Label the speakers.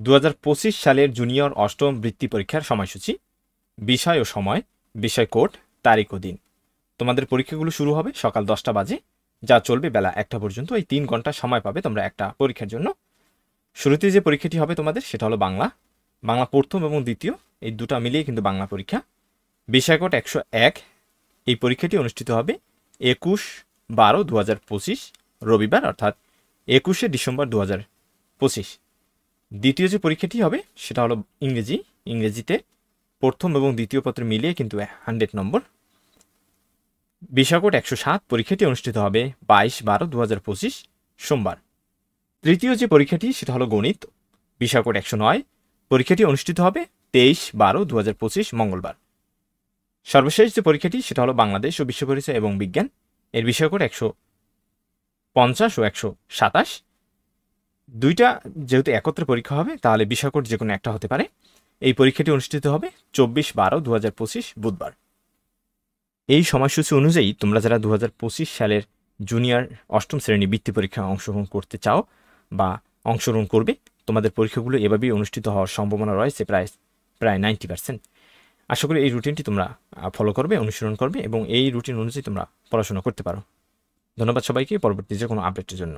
Speaker 1: 2025 সালের জুনিয়র অষ্টম বৃত্তি পরীক্ষার সময়সূচি, বিষয় ও সময়, বিষয় কোড, তারিখ ও দিন। তোমাদের পরীক্ষাগুলো শুরু হবে সকাল 10টা বাজে, যা চলবে বেলা 1টা পর্যন্ত। এই 3 ঘন্টা সময় পাবে তোমরা একটা পরীক্ষার জন্য। শুরুতে যে পরীক্ষাটি হবে তোমাদের সেটা হলো বাংলা প্রথম এবং দ্বিতীয়, এই দুটা মিলিয়ে কিন্তু বাংলা পরীক্ষা। বিষয় কোড 101। এই পরীক্ষাটি অনুষ্ঠিত হবে 21/12/2025 রবিবার, অর্থাৎ 21শে ডিসেম্বর 2025। দ্বিতীয় যে পরীক্ষাটি হবে সেটা হলো ইংরেজিতে প্রথম এবং দ্বিতীয় পত্র মিলিয়ে কিন্তু 100 নম্বর। বিষয় কোড 107। পরীক্ষাটি অনুষ্ঠিত হবে 22/12/2025 সোমবার। তৃতীয় যে পরীক্ষাটি সেটা হলো গণিত, বিষয় কোড 109। পরীক্ষাটি অনুষ্ঠিত হবে 23/12/2025 মঙ্গলবার। সর্বশেষ যে পরীক্ষাটি সেটা হলো বাংলাদেশ ও বিশ্ব পরিচয় এবং বিজ্ঞান, এর বিষয় কোড 150 ও 127। দুইটা যেহেতু একত্রে পরীক্ষা হবে তাহলে বিষয় কোড যে কোনো একটা হতে পারে। এই পরীক্ষাটি অনুষ্ঠিত হবে 24/12/2025 বুধবার। এই সময়সূচি অনুযায়ী তোমরা যারা 2025 সালের জুনিয়র অষ্টম শ্রেণী বৃত্তি পরীক্ষায় অংশগ্রহণ করতে চাও বা অংশগ্রহণ করবে, তোমাদের পরীক্ষাগুলো এভাবেই অনুষ্ঠিত হওয়ার সম্ভাবনা রয়েছে প্রায় 90%। আশা করি এই রুটিনটি তোমরা ফলো করবে, অনুসরণ করবে এবং এই রুটিন অনুযায়ী তোমরা পড়াশোনা করতে পারো। ধন্যবাদ সবাইকে পরবর্তী যে কোনো আপডেটের জন্য।